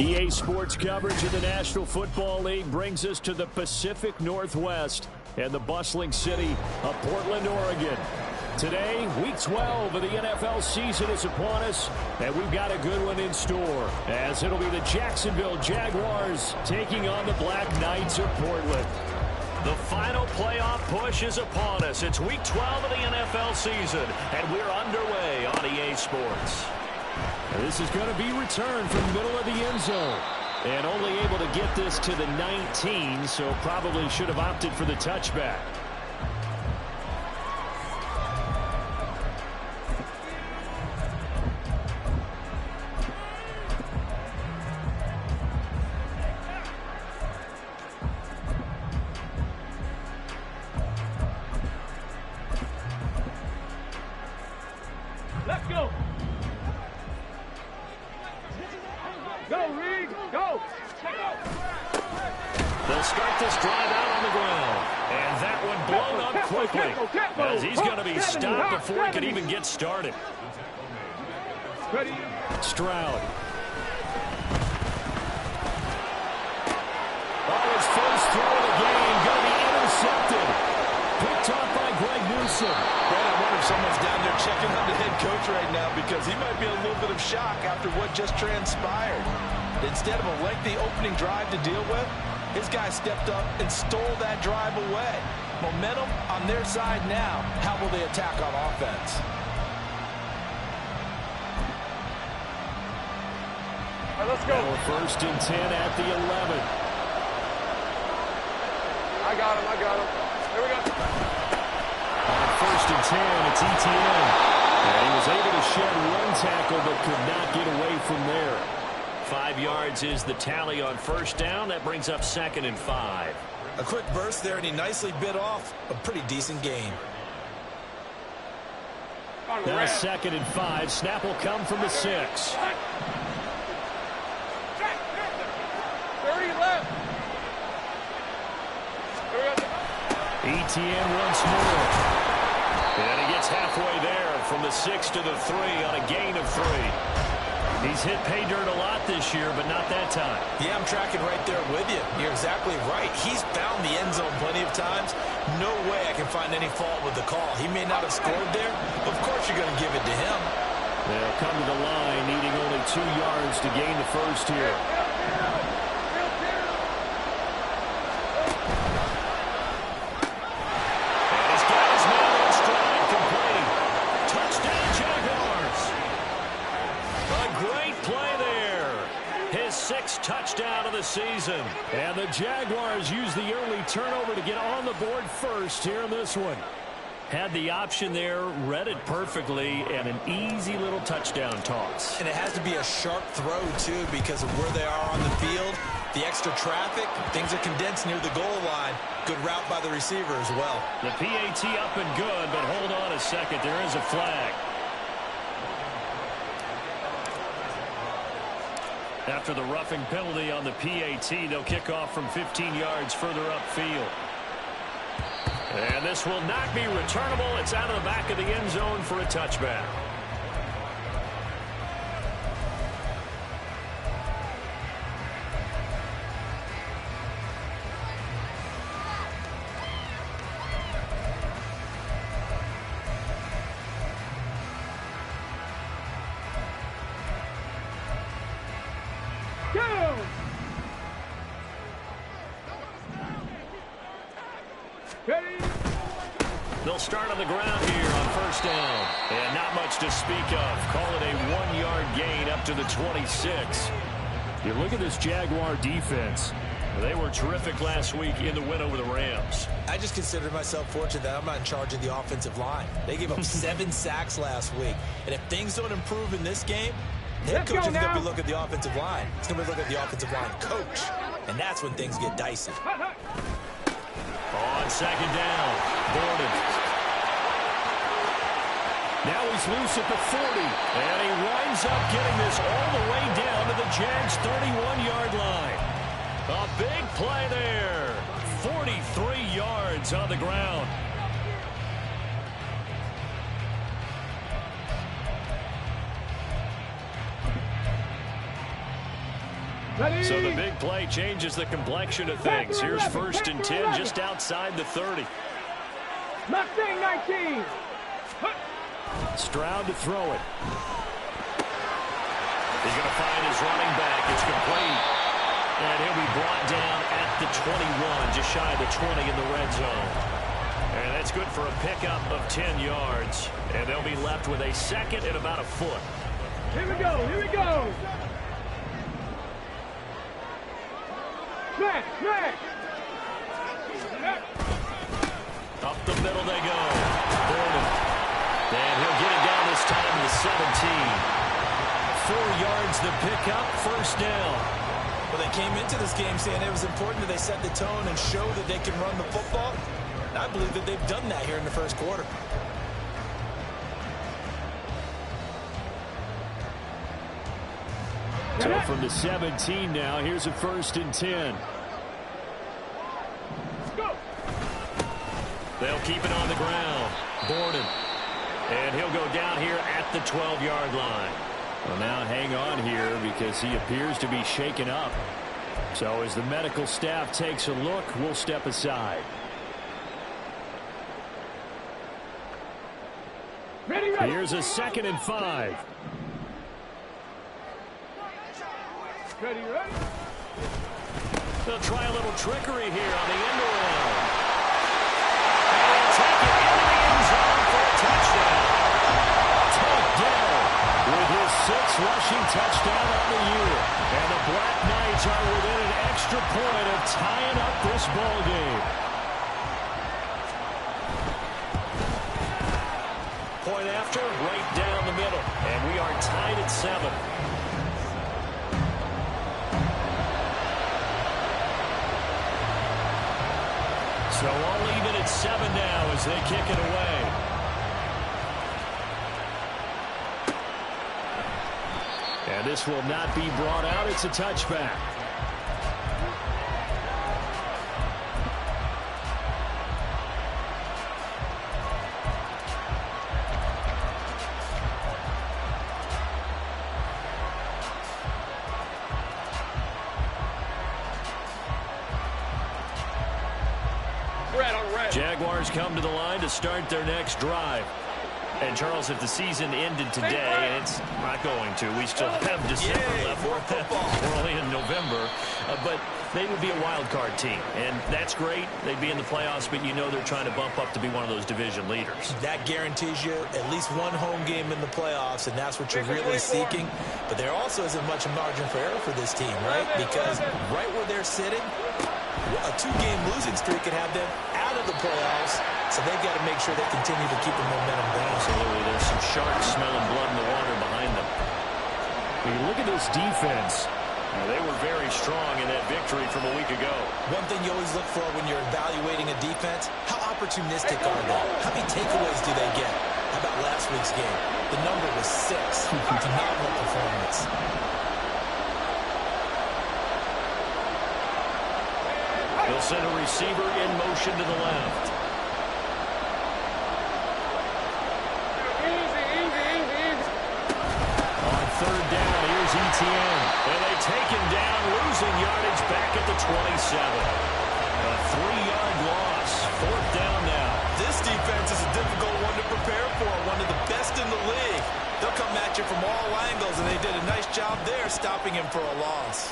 EA Sports coverage of the National Football League brings us to the Pacific Northwest and the bustling city of Portland, Oregon. Today, Week 12 of the NFL season is upon us, and we've got a good one in store, as it'll be the Jacksonville Jaguars taking on the Black Knights of Portland. The final playoff push is upon us. It's Week 12 of the NFL season, and we're underway on EA Sports. This is going to be returned from the middle of the end zone. And only able to get this to the 19, so probably should have opted for the touchback. Let's go. Go, Reed, go! They'll start this drive out on the ground. And that one blown up quickly, as he's going to be stopped before he can even get started. Ready? Stroud. Oh, his first throw of the game going to be intercepted. Picked off by Greg Newsome. I wonder if someone's down there checking on the head coach right now, because he might be a little bit of shock after what just transpired. Instead of a lengthy opening drive to deal with, his guy stepped up and stole that drive away. Momentum on their side now. How will they attack on offense? All right, let's go. Well, 1st and 10 at the 11. I got him. Here we go. On 1st and 10, it's ETN. And he was able to shed one tackle, but could not get away from there. 5 yards is the tally on 1st down. That brings up 2nd and 5. A quick burst there, and he nicely bit off a pretty decent gain. Now 2nd and 5. Snap will come from the 6. 30 left. ETN once more. And he gets halfway there from the 6 to the 3 on a gain of 3. He's hit pay dirt a lot this year, but not that time. Yeah, I'm tracking right there with you. You're exactly right. He's found the end zone plenty of times. No way I can find any fault with the call. He may not have scored there. Of course you're going to give it to him. They'll come to the line, needing only 2 yards to gain the first here. Touchdown of the season. And the Jaguars use the early turnover to get on the board first here in this one. Had the option there, read it perfectly, and an easy little touchdown toss. And it has to be a sharp throw, too, because of where they are on the field. The extra traffic, things are condensed near the goal line. Good route by the receiver as well. The PAT up and good, but hold on a second. There is a flag. After the roughing penalty on the PAT, they'll kick off from 15 yards further upfield. And this will not be returnable. It's out of the back of the end zone for a touchback. They'll start on the ground here on 1st down. And not much to speak of. Call it a 1-yard gain up to the 26. You look at this Jaguar defense. They were terrific last week in the win over the Rams. I just consider myself fortunate that I'm not in charge of the offensive line. They gave up 7 sacks last week. And if things don't improve in this game, the head coach is going to be looking at the offensive line. He's going to be looking at the offensive line coach. And that's when things get dicey. On 2nd down, Gordon. Now he's loose at the 40, and he winds up getting this all the way down to the Jags' 31-yard line. A big play there. 43 yards on the ground. So the big play changes the complexion of things. Here's 1st and 10 just outside the 30. Mustang 19. Stroud to throw it. He's going to find his running back. It's complete. And he'll be brought down at the 21, just shy of the 20 in the red zone. And that's good for a pickup of 10 yards. And they'll be left with a 2nd and about a foot. Here we go. Here we go. Smack, smack. Up the middle they go. Gordon. And he'll get it down this time to 17. 4 yards the pickup, 1st down. Well, they came into this game saying it was important that they set the tone and show that they can run the football. And I believe that they've done that here in the 1st quarter. So from the 17 now, here's a 1st and 10. Go. They'll keep it on the ground. Borden. And he'll go down here at the 12-yard line. Well, now hang on here because he appears to be shaken up. So as the medical staff takes a look, we'll step aside. Ready, ready. Here's a 2nd and 5. Ready, ready. They'll try a little trickery here on the end around. And they'll take it into the end zone for a touchdown. Tank Dell with his 6th rushing touchdown on the year. And the Black Knights are within an extra point of tying up this ball game. Point after, right down the middle. And we are tied at 7. So all even at 7 now as they kick it away. And this will not be brought out. It's a touchback. Jaguars come to the line to start their next drive. And, Charles, if the season ended today, and it's not going to, we still have December left. We're only in November. But they would be a wild card team, and that's great. They'd be in the playoffs, but you know they're trying to bump up to be one of those division leaders. That guarantees you at least one home game in the playoffs, and that's what you're really seeking. But there also isn't much margin for error for this team, right? Because right where they're sitting, a 2-game losing streak could have them out of the playoffs, so they've got to make sure they continue to keep the momentum going. Absolutely. There's some sharks smelling blood in the water behind them. When you look at this defense, they were very strong in that victory from a week ago. One thing you always look for when you're evaluating a defense, how opportunistic are they? How many takeaways do they get? How about last week's game? The number was 6. Phenomenal performance. They'll send a receiver in motion to the left. On 3rd down, here's Etienne. And they take him down, losing yardage back at the 27. A 3-yard loss. 4th down now. This defense is a difficult one to prepare for. One of the best in the league. They'll come at you from all angles, and they did a nice job there stopping him for a loss.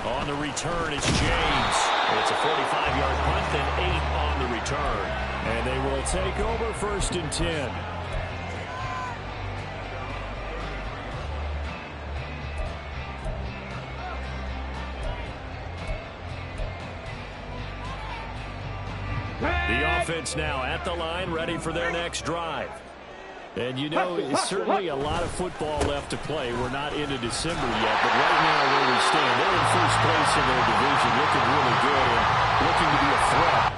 On the return, it's James. It's a 45-yard punt, then 8 on the return. And they will take over 1st and 10. The offense now at the line, ready for their next drive. And, you know, it's certainly a lot of football left to play. We're not into December yet, but right now where we stand, they're in 1st place in their division, looking really good and looking to be a threat.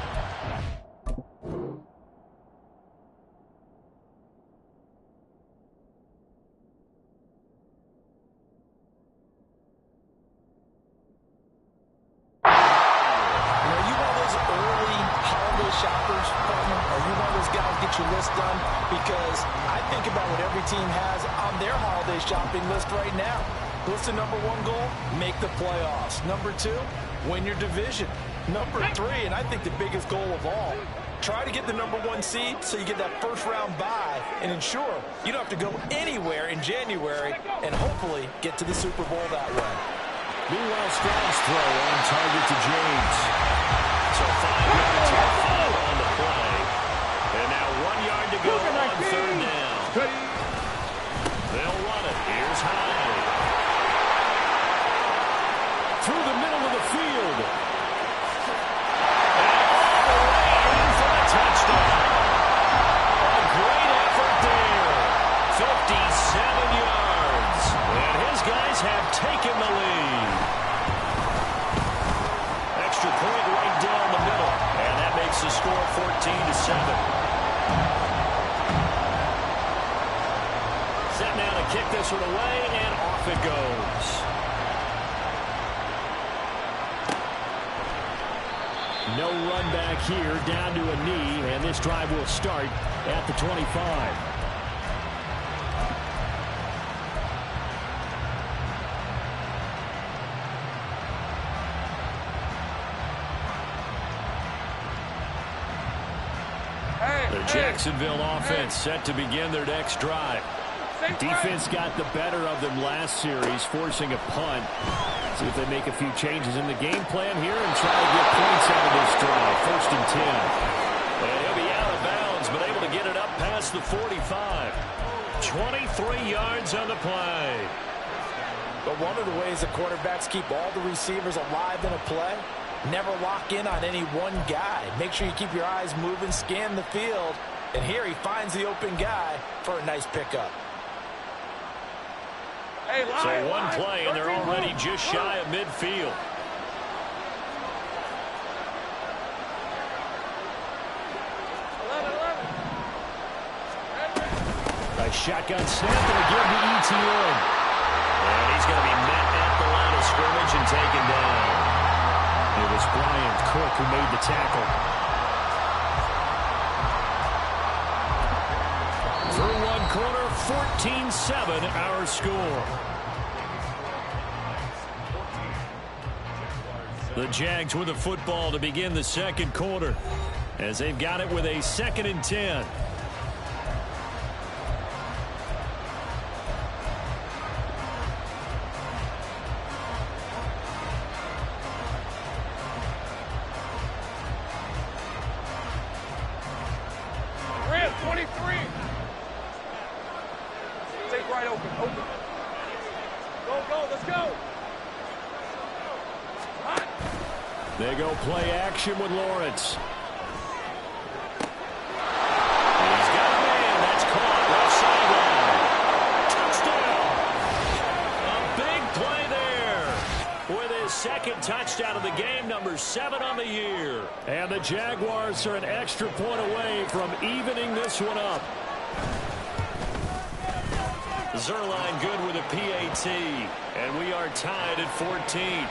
Are you one of those early holiday shoppers, partner? Are you one of those guys get your list done? Because I think about what every team has on their holiday shopping list right now. What's the number one goal? Make the playoffs. Number 2, win your division. Number 3, and I think the biggest goal of all, try to get the number 1 seed so you get that first-round bye and ensure you don't have to go anywhere in January and hopefully get to the Super Bowl that way. Meanwhile, Stroud's throw on target to James. So 5 yards to follow on the play. And now 1 yard to go on third down. They'll run it. Here's Hyde. Through the middle of the field. And all the way in for the touchdown. A great effort there. 57 yards. And his guys have taken the lead. Extra point right down the middle. And that makes the score 14-7. Set now to kick this one away, and off it goes. No run back here, down to a knee, and this drive will start at the 25. The Jacksonville offense set to begin their next drive. Defense got the better of them last series, forcing a punt. See if they make a few changes in the game plan here and try to get points out of this drive. 1st and 10. And he'll be out of bounds, but able to get it up past the 45. 23 yards on the play. But one of the ways the quarterbacks keep all the receivers alive in a play, never lock in on any one guy. Make sure you keep your eyes moving, scan the field. And here he finds the open guy for a nice pickup. So one play, and they're already just shy of midfield. A shotgun snap and again to ETN. And he's going to be met at the line of scrimmage and taken down. It was Brian Cook who made the tackle. Through one quarter, 14-7 our score. The Jags with the football to begin the second quarter as they've got it with a 2nd and 10. Red 23. Take right open. Go, let's go. They go play action with Lawrence. He's got a man. That's caught left sideline. Touchdown. A big play there with his 2nd touchdown of the game, number 7 on the year. And the Jaguars are an extra point away from evening this one up. Zuerlein good with a PAT, and we are tied at 14.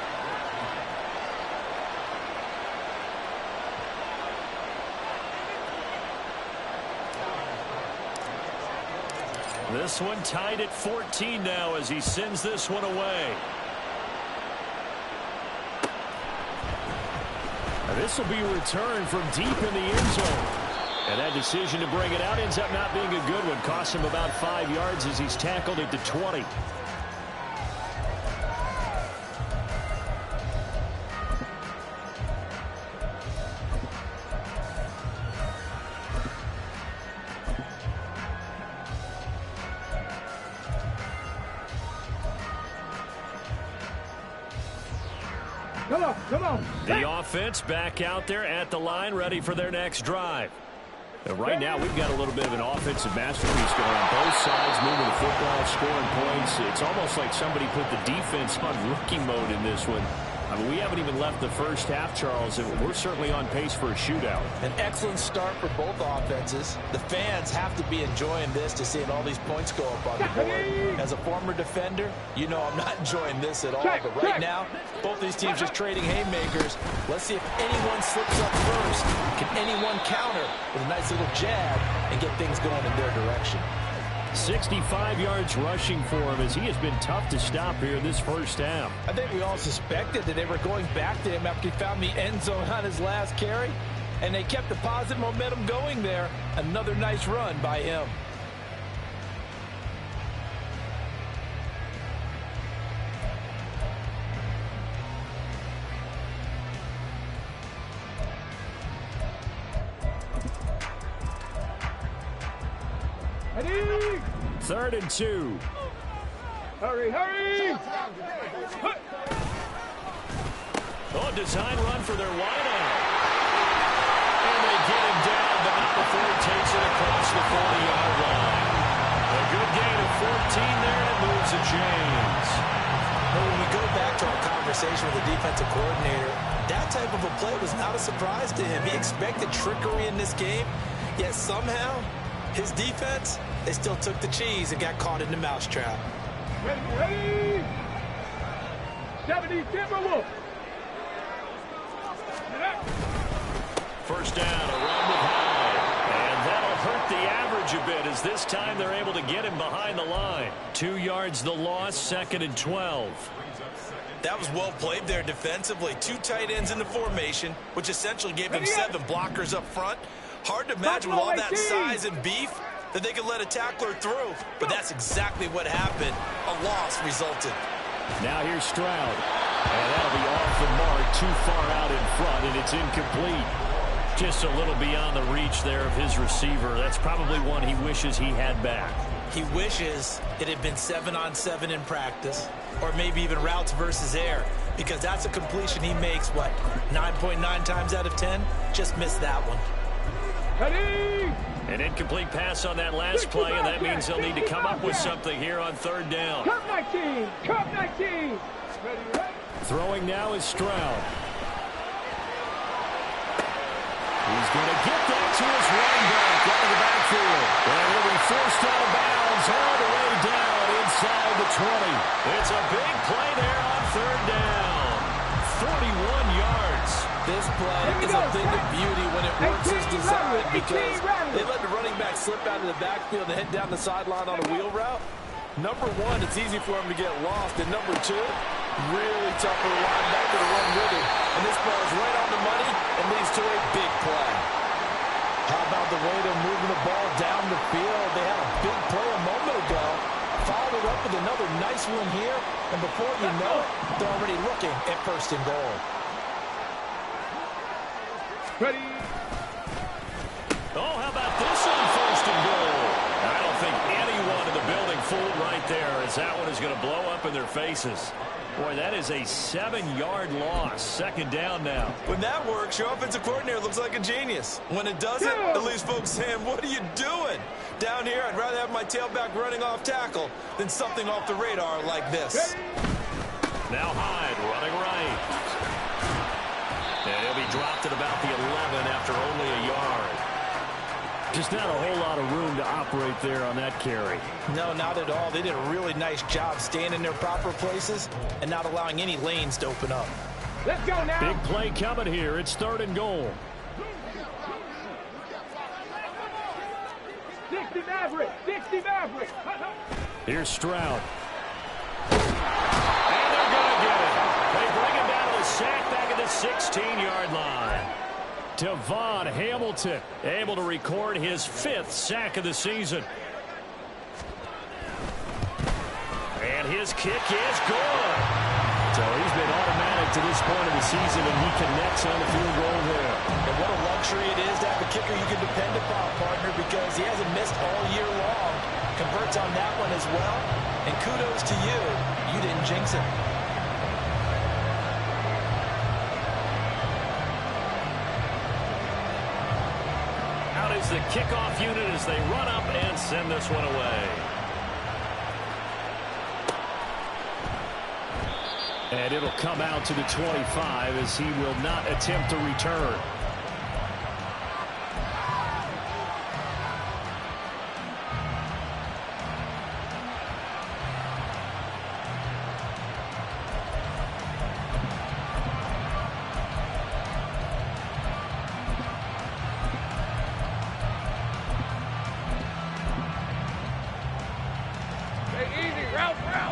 This one tied at 14 now as he sends this one away. This will be returned from deep in the end zone. And that decision to bring it out ends up not being a good one. Costs him about 5 yards as he's tackled at the 20. Come on. The offense back out there at the line, ready for their next drive. And right now, we've got a little bit of an offensive masterpiece going on both sides, moving the football, scoring points. It's almost like somebody put the defense on rookie mode in this one. I mean, we haven't even left the first half, Charles, and we're certainly on pace for a shootout. An excellent start for both offenses. The fans have to be enjoying this to seeing all these points go up on the board. As a former defender, you know I'm not enjoying this at all. But right now, both these teams just trading haymakers. Let's see if anyone slips up first. Can anyone counter with a nice little jab and get things going in their direction? 65 yards rushing for him as he has been tough to stop here this first half. I think we all suspected that they were going back to him after he found the end zone on his last carry, and they kept the positive momentum going there. Another nice run by him. Ready? 3rd and 2. Hurry, hurry! Oh, design run for their wideout. And they get him down, but not before he takes it across the 40-yard line. A good gain of 14 there, and it moves the chains. But when we go back to our conversation with the defensive coordinator, that type of a play was not a surprise to him. He expected trickery in this game, yet somehow his defense, they still took the cheese and got caught in the mousetrap. Ready, ready! 70 Timberwolves! First down, a run with Hyde. And that'll hurt the average a bit as this time they're able to get him behind the line. 2 yards the loss, 2nd and 12. That was well played there defensively. 2 tight ends in the formation, which essentially gave him 7 blockers up front. Hard to imagine with all that size and beef that they could let a tackler through. But that's exactly what happened. A loss resulted. Now here's Stroud. And that'll be off the mark, too far out in front, and it's incomplete. Just a little beyond the reach there of his receiver. That's probably one he wishes he had back. He wishes it had been 7-on-7 in practice, or maybe even routes versus air, because that's a completion he makes, what, 9.9 times out of 10? Just missed that one. Ready? An incomplete pass on that last play, and that means they'll need to come up with something here on 3rd down. Cup 19! Cup 19! Ready, ready? Throwing now is Stroud. He's going to get that to his running back out of the backfield. And he'll be forced out of bounds all the way down inside the 20. It's a big play there on 3rd down. 41 yards. This play is a thing of beauty when it works as designed, because they let the running back slip out of the backfield and head down the sideline on a wheel route. Number one, it's easy for him to get lost. And number two, really tough for the linebacker to run with him. And this ball is right on the money and leads to a big play. How about the way they're moving the ball down the field? They had a big play a moment ago. Followed it up with another nice one here. And before you know it, they're already looking at 1st and goal. Ready? Oh, how about this on 1st and goal? I don't think anyone in the building fooled right there, as that one is going to blow up in their faces. Boy, that is a 7-yard loss. 2nd down now. When that works, your offensive coordinator looks like a genius. When it doesn't, at least folks saying, what are you doing? Down here, I'd rather have my tailback running off tackle than something off the radar like this. Now Hyde running right. And he'll be dropped at about the 11 after only a yard. Just not a whole lot of room to operate there on that carry. No, not at all. They did a really nice job staying in their proper places and not allowing any lanes to open up. Let's go now. Big play coming here. It's 3rd and goal. 60 Maverick. 60 Maverick. Here's Stroud. And they're going to get it. They bring him down to the sack back at the 16-yard line. Devon Hamilton able to record his 5th sack of the season. And his kick is good. So he's been automatic to this point of the season, and he connects on the field goal there. And what a luxury it is to have a kicker you can depend upon, partner, because he hasn't missed all year long. Converts on that one as well. And kudos to you. You didn't jinx it. Out is the kickoff unit as they run up and send this one away. And it'll come out to the 25 as he will not attempt to return.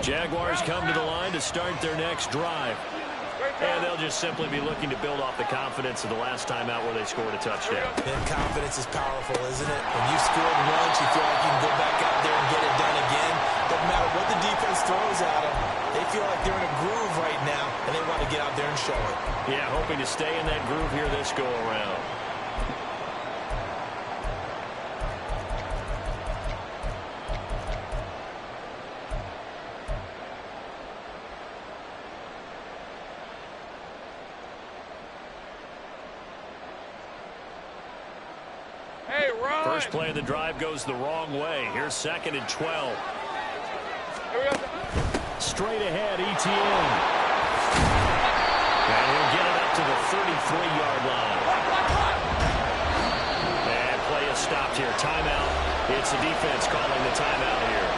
Jaguars come to the line to start their next drive. And they'll just simply be looking to build off the confidence of the last time out where they scored a touchdown. And confidence is powerful, isn't it? When you've scored once, you feel like you can go back out there and get it done again. Doesn't matter what the defense throws at them. They feel like they're in a groove right now, and they want to get out there and show it. Yeah, hoping to stay in that groove here this go-around. First play of the drive goes the wrong way. Here's 2nd and 12. Straight ahead, Etienne. And he'll get it up to the 33-yard line. And play is stopped here. Timeout. It's the defense calling the timeout here.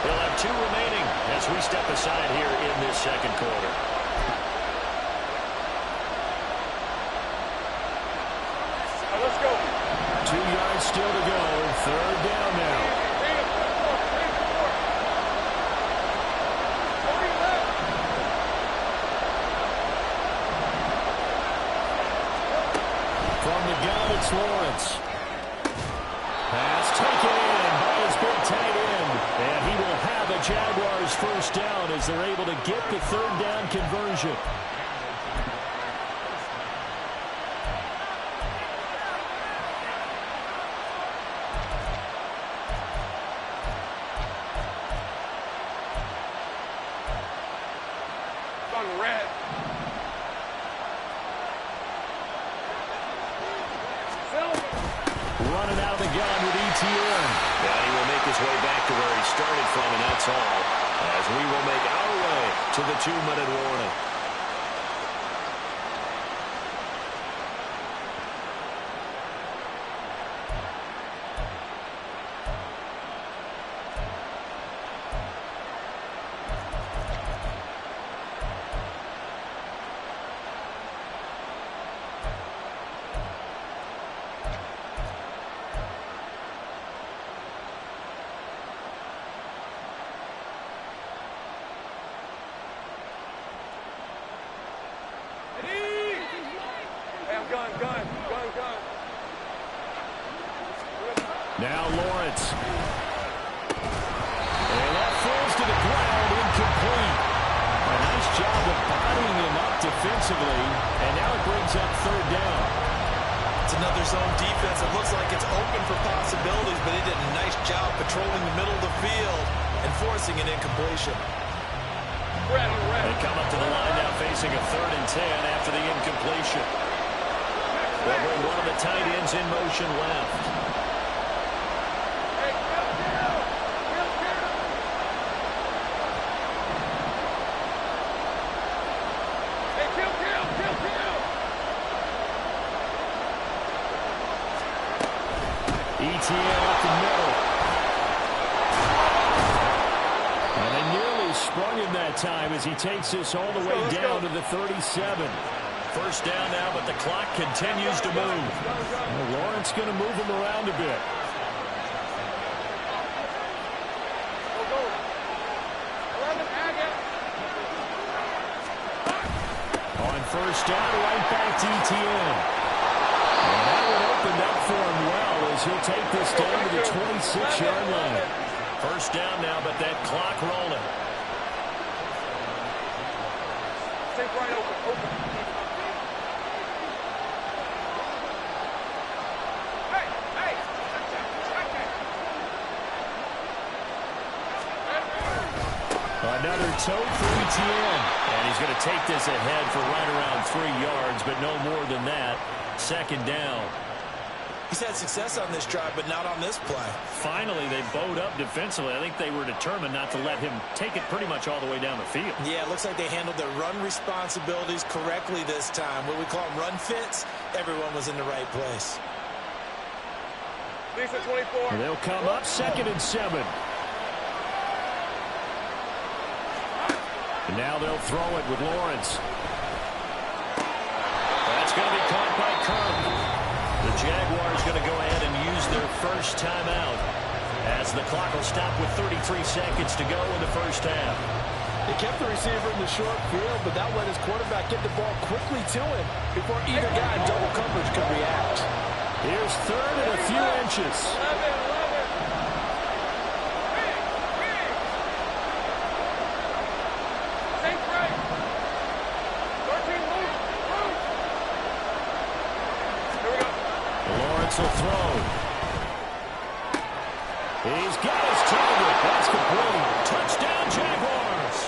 They'll have 2 remaining as we step aside here in this second quarter. Let's go. 2 yards still to go. 3rd down now. From the gun, it's Lawrence. Pass taken in by his big tight end. And he will have a Jaguars first down as they're able to get the 3rd down conversion. Running out of the gun with Etienne. And he will make his way back to where he started from, and that's all. As we will make our way to the 2-minute warning. Now Lawrence. And that falls to the ground, incomplete. A nice job of bodying him up defensively, and now it brings up 3rd down. It's another zone defense. It looks like it's open for possibilities, but he did a nice job patrolling the middle of the field and forcing an incompletion. They come up to the line now facing a 3rd and 10 after the incompletion. They'll bring one of the tight ends in motion left. Etienne up the middle. And they nearly sprung him that time as he takes this all the way down to the 37. First down now, but the clock continues to move. Well, Lawrence going to move him around a bit. On first down, right back to Etienne. And that one opened up for him well as he'll take this down to the 26-yard line. First down now, but that clock rolling. Take right open. Another tote for Etienne. And he's going to take this ahead for right around 3 yards, but no more than that. 2nd down. He's had success on this drive, but not on this play. Finally, they bowed up defensively. I think they were determined not to let him take it pretty much all the way down the field. Yeah, it looks like they handled their run responsibilities correctly this time. What we call them run fits, everyone was in the right place. Lisa 24. They'll come up 2nd and 7. And now they'll throw it with Lawrence. That's going to be caught by Kirk. The Jaguars going to go ahead and use their first timeout as the clock will stop with 33 seconds to go in the first half. They kept the receiver in the short field, but that let his quarterback get the ball quickly to him before either guy in double coverage could react. Here's third and a few inches. 11. Take right. 13, move. Here we go. Lawrence will throw. He's got his target. That's complete. Touchdown, Jaguars.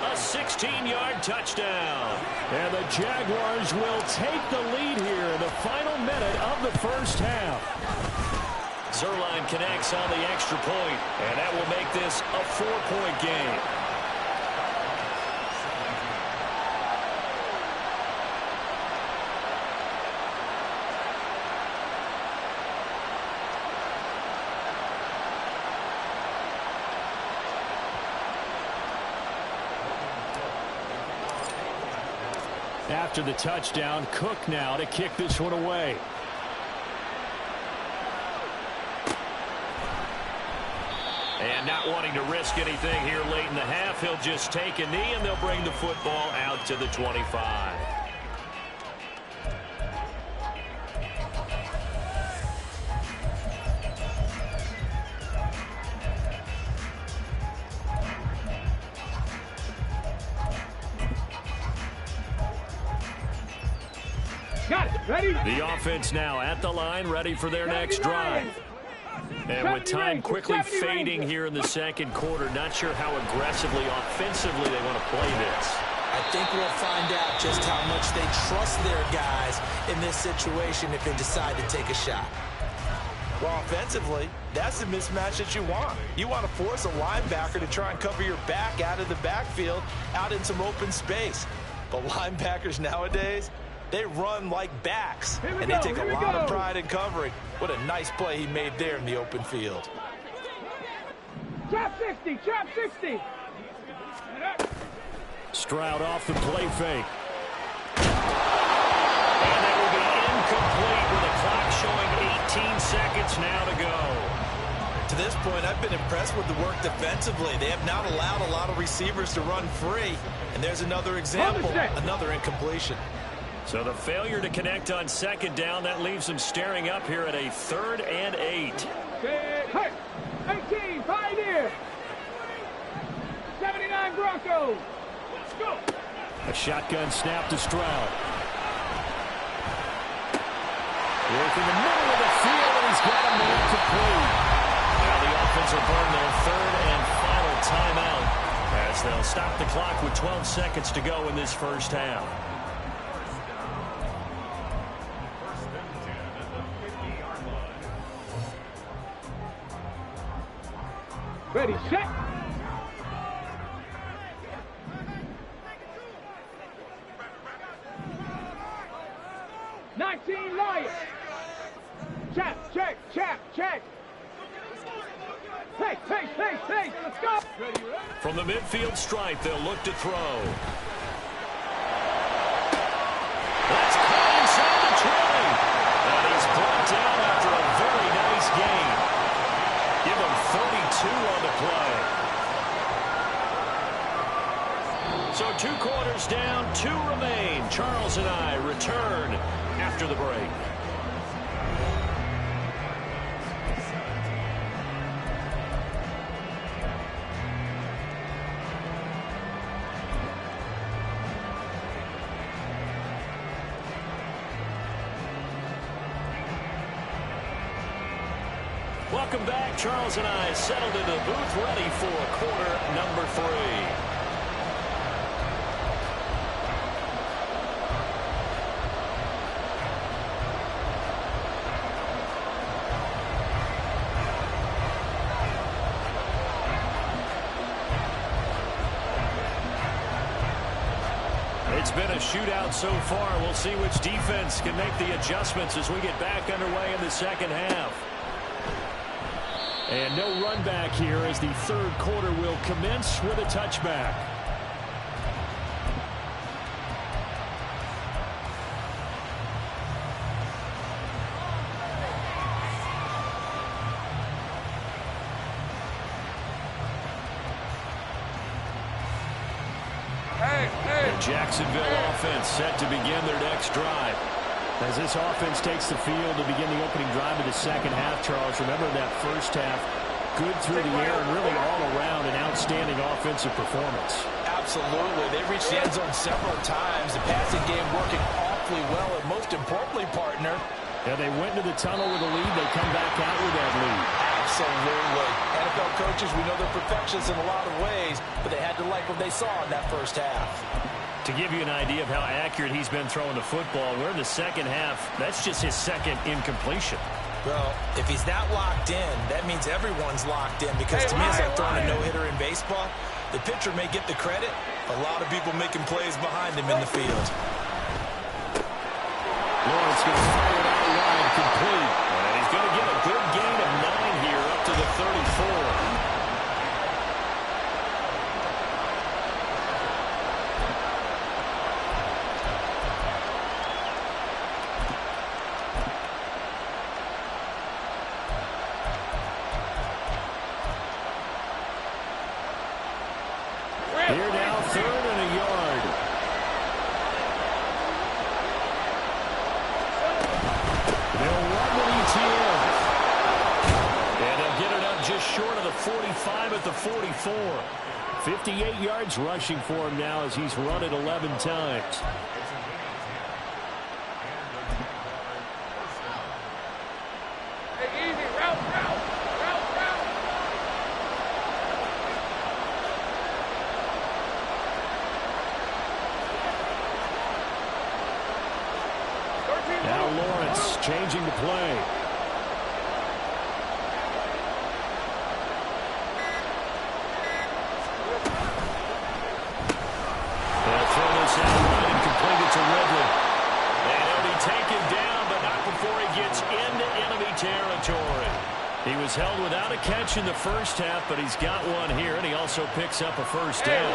A 16-yard touchdown. And the Jaguars will take the lead here in the final minute of the first half. Zuerlein connects on the extra point, and that will make this a 4-point game. After the touchdown, Cook now to kick this one away. And not wanting to risk anything here late in the half, he'll just take a knee and they'll bring the football out to the 25. Got it. Ready? The offense now at the line, ready for their next drive. And with time quickly fading here in the second quarter, not sure how aggressively, offensively they want to play this. I think we'll find out just how much they trust their guys in this situation if they decide to take a shot. Well, offensively, that's the mismatch that you want. You want to force a linebacker to try and cover your back out of the backfield, out in some open space. But linebackers nowadays, they run like backs, and they take a lot of pride in covering. What a nice play he made there in the open field. Trap 60, trap 60. Stroud off the play fake. And that will be incomplete with the clock showing 18 seconds now to go. To this point, I've been impressed with the work defensively. They have not allowed a lot of receivers to run free. And there's another example, another incompletion. So the failure to connect on second down, that leaves them staring up here at a 3rd and 8. Hey, 18, Pioneer. 79 Broncos. Let's go. A shotgun snap to Stroud. Working the middle of the field, and he's got a man complete. Now the offense will burn their 3rd and final timeout as they'll stop the clock with 12 seconds to go in this first half. Ready, set. Lions. Check. Pace. Let's go. From the midfield stripe, they'll look to throw. That's caught inside the 20. And he's brought down after a very nice gain. Give him 32 on the play. So 2 quarters down, 2 remain. Charles and I return after the break. Welcome back. Charles and I settled into the booth, ready for quarter number 3. It's been a shootout so far. We'll see which defense can make the adjustments as we get back underway in the second half. And no run back here as the third quarter will commence with a touchback. The Jacksonville offense set to begin their next drive. As this offense takes the field to begin the opening drive of the second half, Charles, remember that first half, good through the air and really all around an outstanding offensive performance. Absolutely. They reached the end zone several times. The passing game working awfully well, and most importantly, partner, yeah, they went into the tunnel with a lead. They come back out with that lead. Absolutely. NFL coaches, we know they're perfectionists in a lot of ways, but they had to like what they saw in that first half. To give you an idea of how accurate he's been throwing the football, we're in the second half. That's just his second incompletion. Well, if he's not locked in, that means everyone's locked in, because to me, it's like throwing a no-hitter in baseball. The pitcher may get the credit, a lot of people making plays behind him in the field. Lawrence going to fire it out wide, complete. And he's going to get a good gain of 9 here up to the 34. Here now, 3rd and a yard. They'll run with ETN. And they'll get it up just short of the 45 at the 44. 58 yards rushing for him now as he's run it 11 times. Hey, easy. Route. Now Lawrence changing the play. They'll throw this out right and complete it to Ridley. And he'll be taken down, but not before he gets into enemy territory. He was held without a catch in the first half, but he's got one here, and he also picks up a first down.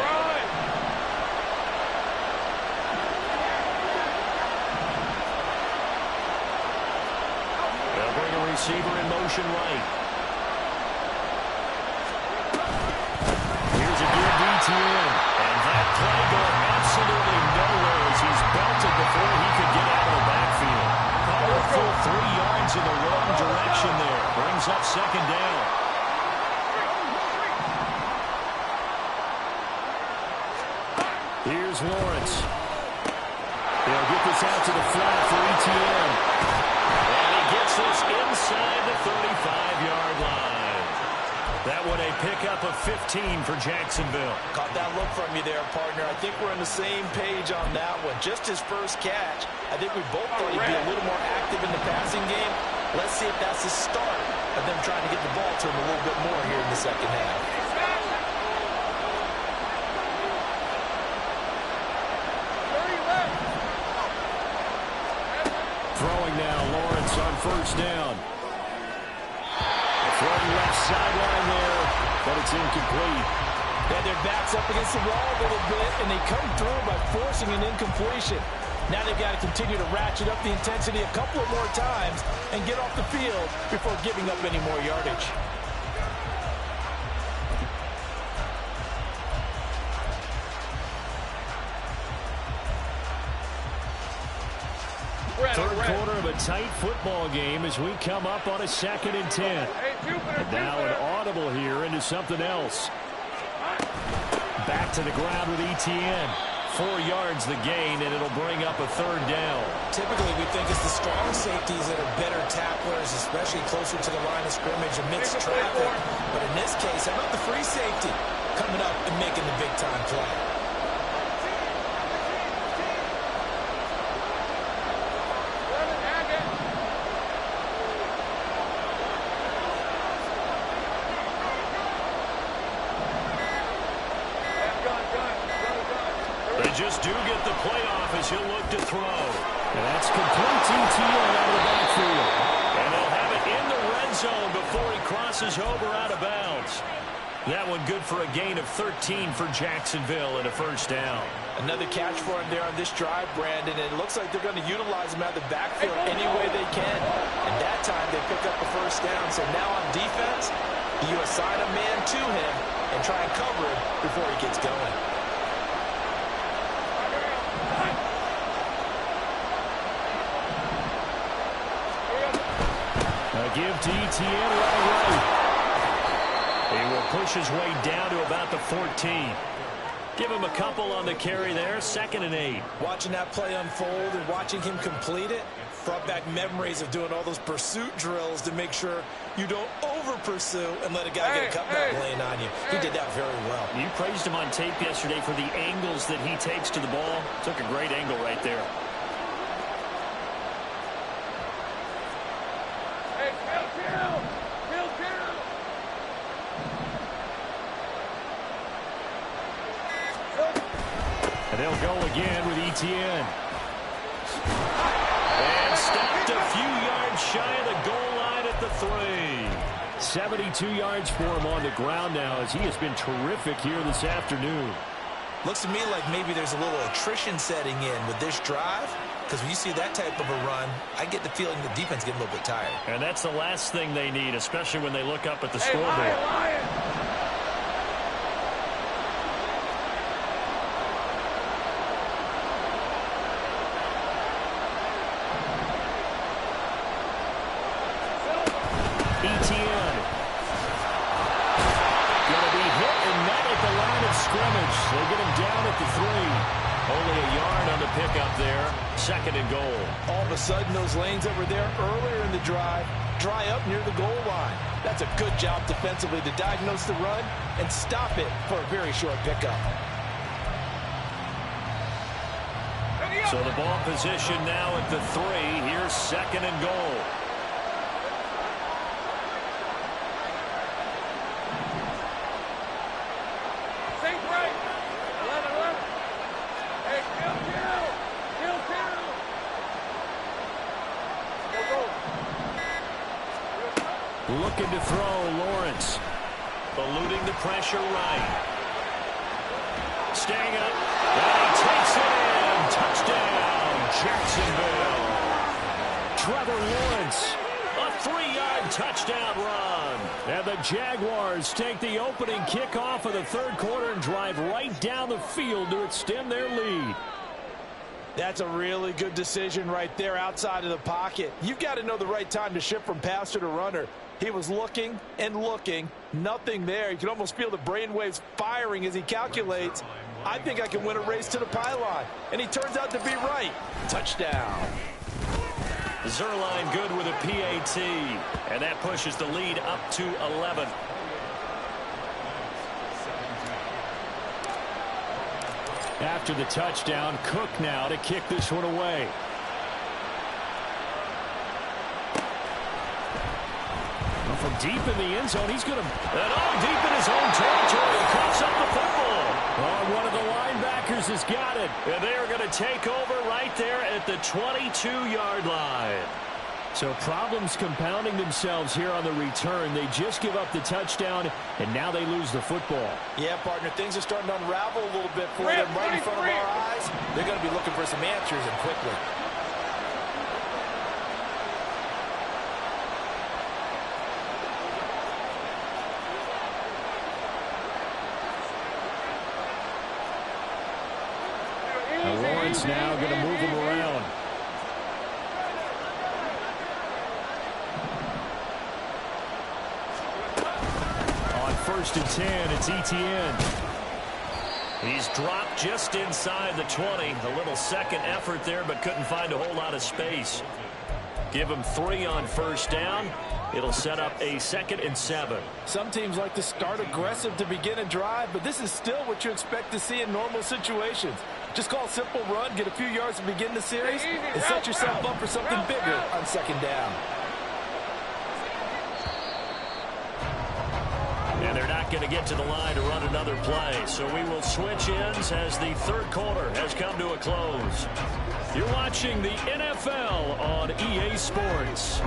Receiver in motion right. Here's a good DTN. And that play going absolutely nowhere as he's belted before he could get out of the backfield. Probably a full 3 yards in the wrong direction there. Brings up second down. Here's Lawrence. They'll get this out to the flat for ETN. Gets this inside the 35-yard line. That one a pickup of 15 for Jacksonville. Caught that look from you there, partner. I think we're on the same page on that one. Just his first catch. I think we both thought he'd be a little more active in the passing game. Let's see if that's the start of them trying to get the ball to him a little bit more here in the second half. Throwing now, Lawrence on first down. Throwing left sideline there, but it's incomplete. Yeah, their back's up against the wall a little bit, and they come through by forcing an incompletion. Now they've got to continue to ratchet up the intensity a couple of more times and get off the field before giving up any more yardage. Third quarter of a tight football game as we come up on a 2nd and 10. And now an audible here into something else. Back to the ground with ETN. 4 yards the gain, and it'll bring up a 3rd down. Typically, we think it's the strong safeties that are better tacklers, especially closer to the line of scrimmage amidst traffic. But in this case, how about the free safety coming up and making the big-time play? Just do get the playoff as he'll look to throw. And that's complete ETN out of the backfield. And they'll have it in the red zone before he crosses over out of bounds. That one good for a gain of 13 for Jacksonville and a first down. Another catch for him there on this drive, Brandon. And it looks like they're going to utilize him out of the backfield any way they can. And that time they pick up the first down. So now on defense, you assign a man to him and try and cover him before he gets going. give to Etienne right. He will push his way down to about the 14. Give him a couple on the carry there, 2nd and 8. Watching that play unfold and watching him complete it brought back memories of doing all those pursuit drills to make sure you don't over-pursue and let a guy get a cutback lane on you. He did that very well. You praised him on tape yesterday for the angles that he takes to the ball. Took a great angle right there. And they'll go again with Etienne. And stopped a few yards shy of the goal line at the 3. 72 yards for him on the ground now as he has been terrific here this afternoon. Looks to me like maybe there's a little attrition setting in with this drive, because when you see that type of a run, I get the feeling the defense getting a little bit tired. And that's the last thing they need, especially when they look up at the scoreboard. Etienne. Going to be hit and met at the line of scrimmage. They get him down at the 3. Only a yard on the pickup there. 2nd and goal. All of a sudden, those lanes that were there earlier in the drive dry up near the goal line. That's a good job defensively to diagnose the run and stop it for a very short pickup. So the ball position now at the 3. Here's 2nd and goal. Looking to throw, Lawrence. Eluding the pressure right. Staying up. And he takes it in. Touchdown, Jacksonville. Trevor Lawrence. A 3-yard touchdown run. And the Jaguars take the opening kickoff of the 3rd quarter and drive right down the field to extend their lead. That's a really good decision right there outside of the pocket. You've got to know the right time to shift from passer to runner. He was looking and looking. Nothing there. You can almost feel the brainwaves firing as he calculates. I think I can win a race to the pylon. And he turns out to be right. Touchdown. Zuerlein good with a PAT. And that pushes the lead up to 11. After the touchdown, Cook now to kick this one away. Well, from deep in the end zone, he's going to... And all deep in his own territory, he cuts up the football. Oh, one of the linebackers has got it. And they are going to take over right there at the 22-yard line. So problems compounding themselves here on the return. They just give up the touchdown, and now they lose the football. Yeah, partner, things are starting to unravel a little bit for them right in front of our eyes. They're going to be looking for some answers, and quickly. Now Lawrence now going to move him around. First and 10, it's Etienne. He's dropped just inside the 20. A little second effort there, but couldn't find a whole lot of space. Give him 3 on first down. It'll set up a 2nd and 7. Some teams like to start aggressive to begin a drive, but this is still what you expect to see in normal situations. Just call a simple run, get a few yards to begin the series, and set yourself up for something bigger on 2nd down. And they're not going to get to the line to run another play. So we will switch ends as the 3rd quarter has come to a close. You're watching the NFL on EA Sports.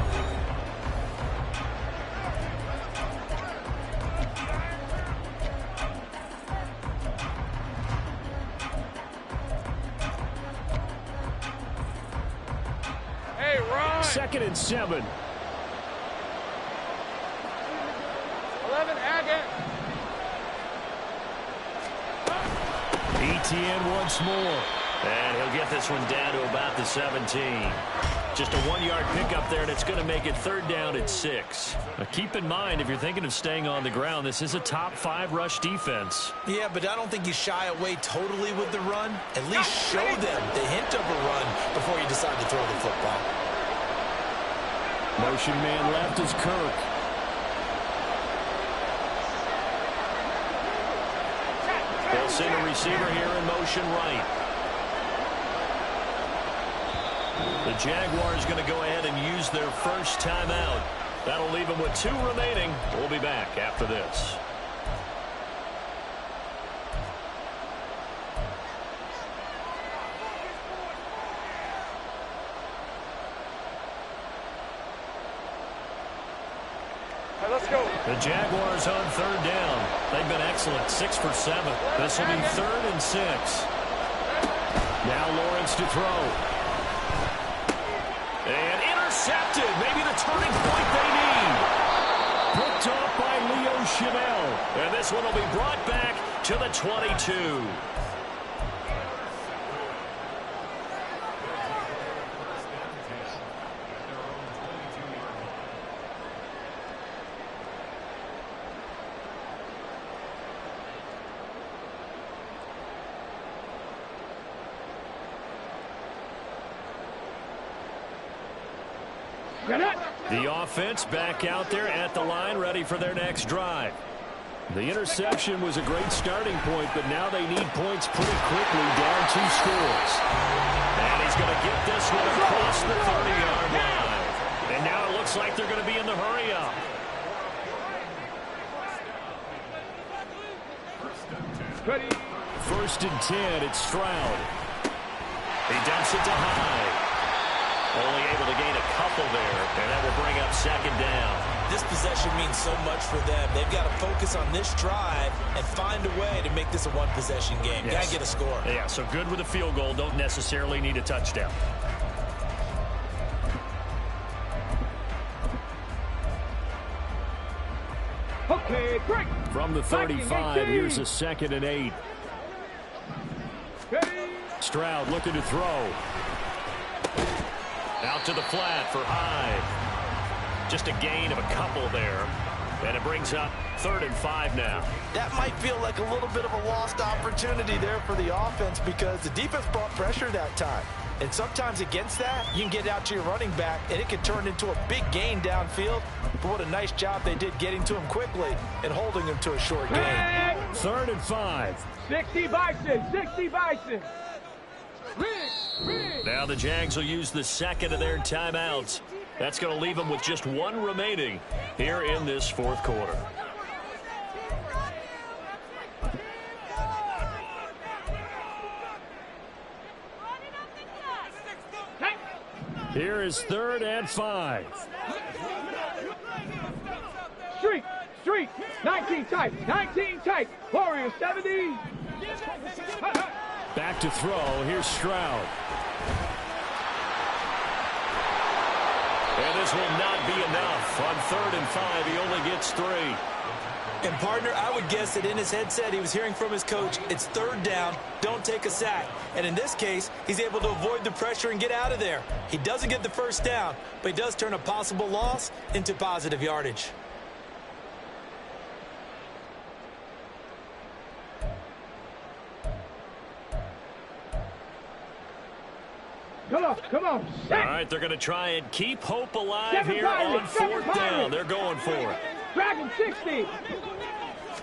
Hey, Ron. 2nd and 7. 11, Haggett. Etienne once more. And he'll get this one down to about the 17. Just a 1-yard pickup there, and it's going to make it 3rd down at 6. Now keep in mind, if you're thinking of staying on the ground, this is a top 5 rush defense. Yeah, but I don't think you shy away totally with the run. At least show them the hint of a run before you decide to throw the football. Motion man left is Kirk. They'll send a receiver here in motion right. The Jaguars going to go ahead and use their first timeout. That'll leave them with 2 remaining. We'll be back after this. Let's go. The Jaguars on 3rd down. They've been excellent, 6 for 7. This will be 3rd and 6. Now Lawrence to throw. And intercepted. Maybe the turning point they need. Picked off by Leo Chanel. And this one will be brought back to the 22. The offense back out there at the line, ready for their next drive. The interception was a great starting point, but now they need points pretty quickly, down 2 scores. And he's going to get this one across the 30-yard line. And now it looks like they're going to be in the hurry-up. First and 10, it's Stroud. He dumps it to Hyde. Only able to gain a couple there, and that will bring up 2nd down. This possession means so much for them. They've got to focus on this drive and find a way to make this a 1-possession game. Yes. Got to get a score. Yeah, so good with a field goal. Don't necessarily need a touchdown. Okay, break. From the 35, here's a 2nd and 8. Stroud looking to throw. Out to the flat for Hyde. Just a gain of a couple there. And it brings up 3rd and 5 now. That might feel like a little bit of a lost opportunity there for the offense because the defense brought pressure that time. And sometimes against that, you can get out to your running back, and it can turn into a big gain downfield. But what a nice job they did getting to him quickly and holding him to a short gain. 3rd and 5. 60 Bison, 60 Bison. Now the Jags will use the 2nd of their timeouts. That's going to leave them with just 1 remaining here in this 4th quarter. Here is 3rd and 5. Street, 19 tight, Warriors 70. Back to throw, here's Stroud. And this will not be enough. On 3rd and 5, he only gets 3. And, partner, I would guess that in his headset he was hearing from his coach, it's 3rd down, don't take a sack. And in this case, he's able to avoid the pressure and get out of there. He doesn't get the 1st down, but he does turn a possible loss into positive yardage. Come on. All right, they're going to try and keep hope alive here on 4th down. They're going for it. Dragon 60.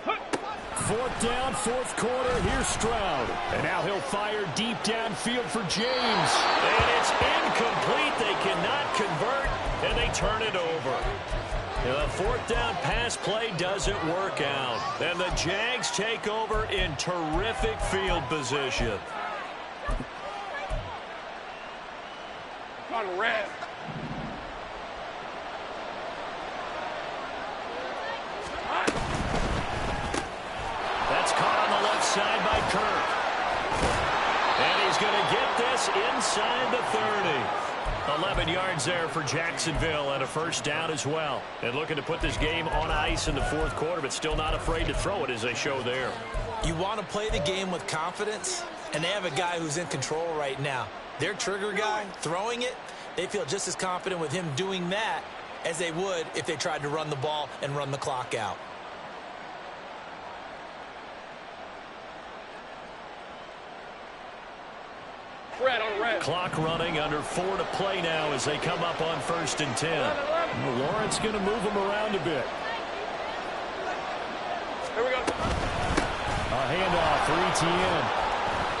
4th down, 4th quarter. Here's Stroud. And now he'll fire deep downfield for James. And it's incomplete. They cannot convert, and they turn it over. The 4th down pass play doesn't work out. And the Jags take over in terrific field position. On red. That's caught on the left side by Kirk. And he's going to get this inside the 30. 11 yards there for Jacksonville and a 1st down as well. And looking to put this game on ice in the 4th quarter, but still not afraid to throw it as they show there. You want to play the game with confidence? And they have a guy who's in control right now. Their trigger guy, throwing it, they feel just as confident with him doing that as they would if they tried to run the ball and run the clock out. Red on red. Clock running, under 4 to play now as they come up on 1st and 10. Lawrence going to move them around a bit. Here we go. A handoff for Etienne.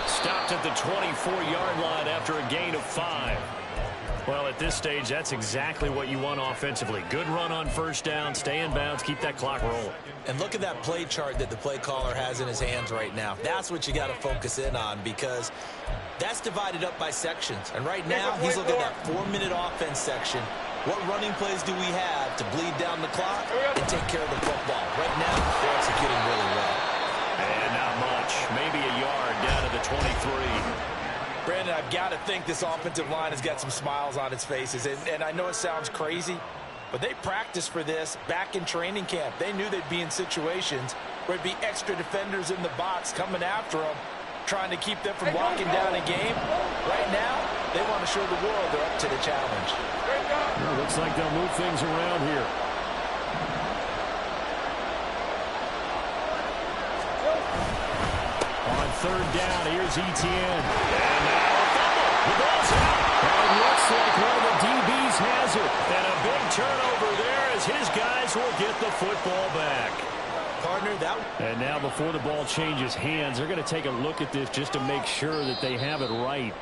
Stopped at the 24-yard line after a gain of 5. Well, at this stage, that's exactly what you want offensively. Good run on 1st down, stay in bounds, keep that clock rolling. And look at that play chart that the play caller has in his hands right now. That's what you got to focus in on, because that's divided up by sections. And right now, he's looking at that 4-minute offense section. What running plays do we have to bleed down the clock and take care of the football? Right now, they're executing really well. And not much. Maybe a yard down to the 23. Brandon, I've got to think this offensive line has got some smiles on its faces. And I know it sounds crazy, but they practiced for this back in training camp. They knew they'd be in situations where there'd be extra defenders in the box coming after them, trying to keep them from locking down a game. Right now, they want to show the world they're up to the challenge. Well, looks like they'll move things around here. On 3rd down, here's Etienne. And now a fumble. The ball's out. And it looks like one of the DBs has it. And a big turnover there as his guys will get the football back. Partner, that. And now before the ball changes hands, they're going to take a look at this just to make sure that they have it right.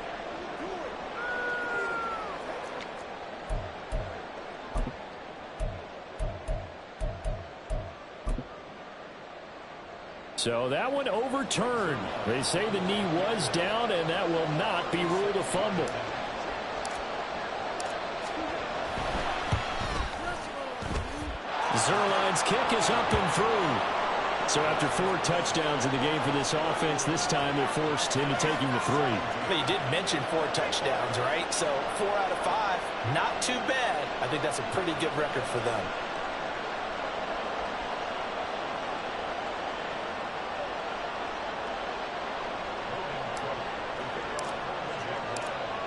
So that one overturned. They say the knee was down, and that will not be ruled a fumble. Zuerlein's kick is up and through. So after 4 touchdowns in the game for this offense, this time they're forced into taking the 3. But you did mention 4 touchdowns, right? So 4 out of 5, not too bad. I think that's a pretty good record for them.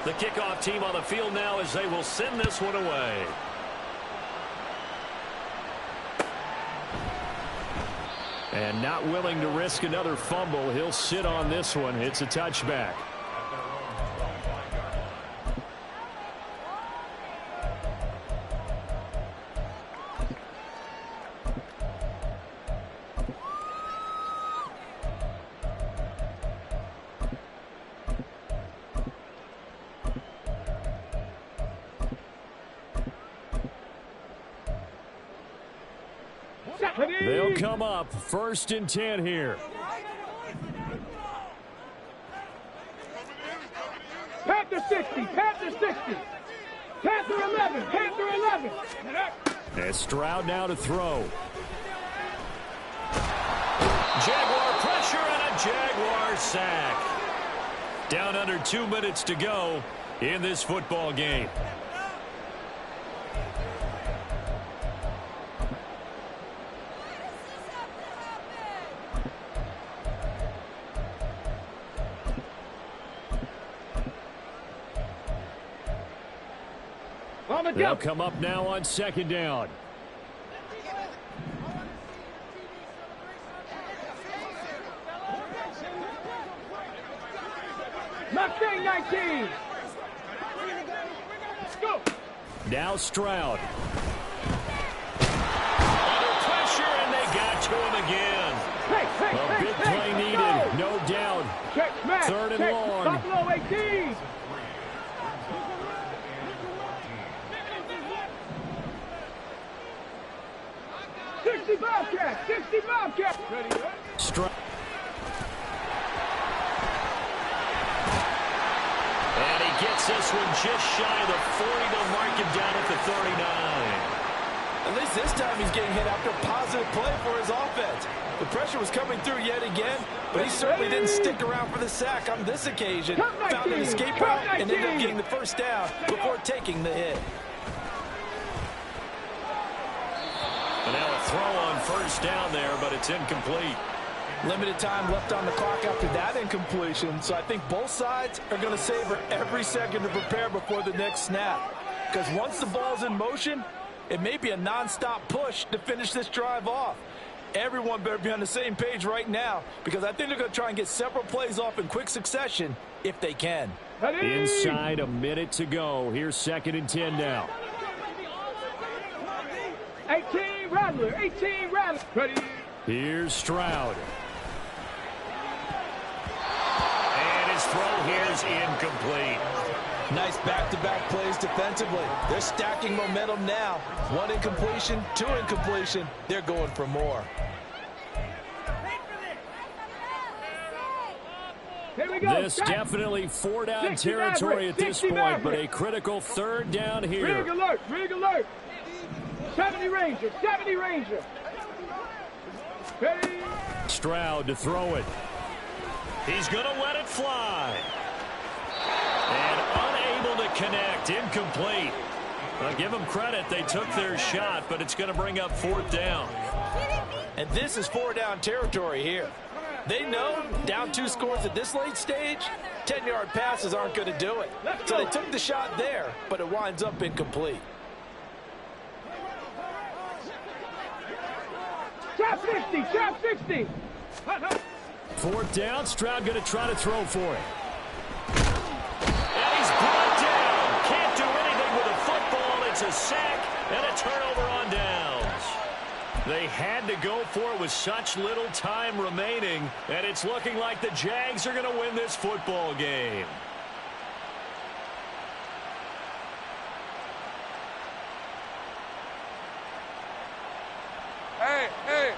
The kickoff team on the field now as they will send this one away. And not willing to risk another fumble, he'll sit on this one. It's a touchback. They'll come up 1st and 10 here. Panther 60, Panther 60. Panther 11, Panther 11. And Stroud now to throw. Jaguar pressure and a Jaguar sack. Down under 2 minutes to go in this football game. They'll come up now on 2nd down. Mustang 19. Let's go. Now Stroud. Under pressure, and they got to him again. A big play needed, no doubt. 3rd and long. Buffalo 18. Bobcat, 60 Bobcat. And he gets this one just shy of the 40. They'll mark him down at the 39. At least this time he's getting hit after a positive play for his offense. The pressure was coming through yet again, but he certainly didn't stick around for the sack on this occasion. Found an escape route and ended up getting the 1st down before taking the hit. And now a throw on 1st down there, but it's incomplete. Limited time left on the clock after that incompletion, so I think both sides are going to savor every second to prepare before the next snap. Because once the ball's in motion, it may be a non-stop push to finish this drive off. Everyone better be on the same page right now, because I think they're going to try and get several plays off in quick succession if they can. Inside a minute to go. Here's 2nd and 10 now. 18 Rattler, 18 Rattler. Ready. Here's Stroud. And his throw here is incomplete. Nice back-to-back plays defensively. They're stacking momentum now. 1 incompletion, 2 incompletion. They're going for more. Here we go. This definitely 4-down territory at this point, but a critical 3rd down here. Rig alert, rig alert. 70 Ranger, 70 Ranger. Ready. Stroud to throw it. He's going to let it fly. And unable to connect. Incomplete. I'll give them credit. They took their shot, but it's going to bring up 4th down. And this is 4-down territory here. They know down 2 scores at this late stage, 10-yard passes aren't going to do it. So they took the shot there, but it winds up incomplete. Trap 60, trap 60. 4th down. Stroud going to try to throw for it. And he's brought down. Can't do anything with a football. It's a sack and a turnover on downs. They had to go for it with such little time remaining, and it's looking like the Jags are going to win this football game. Hey, hey,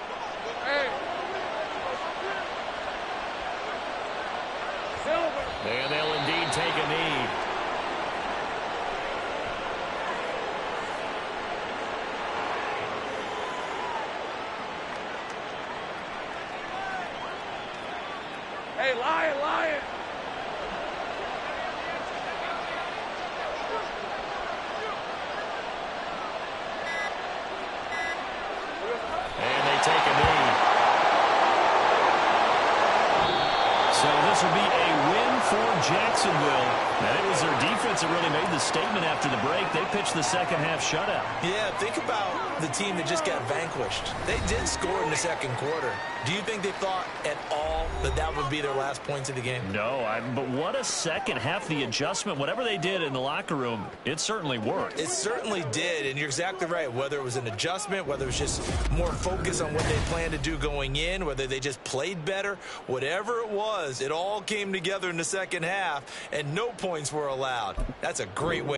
hey. And they'll indeed take a knee. Hey, Lion, Lion. And they take a knee. So this will be a win for Jacksonville. And it was their defense that really made the statement after the break. They pitched the second-half shutout. Yeah, think about the team that just got vanquished. They did score in the 2nd quarter. Do you think they thought at all that that would be their last points of the game? No, but what a second half. The adjustment, whatever they did in the locker room, it certainly worked. It certainly did, and you're exactly right. Whether it was an adjustment, whether it was just more focus on what they planned to do going in, whether they just played better, whatever it was, it all came together in the second half, and no points were allowed. That's a great way.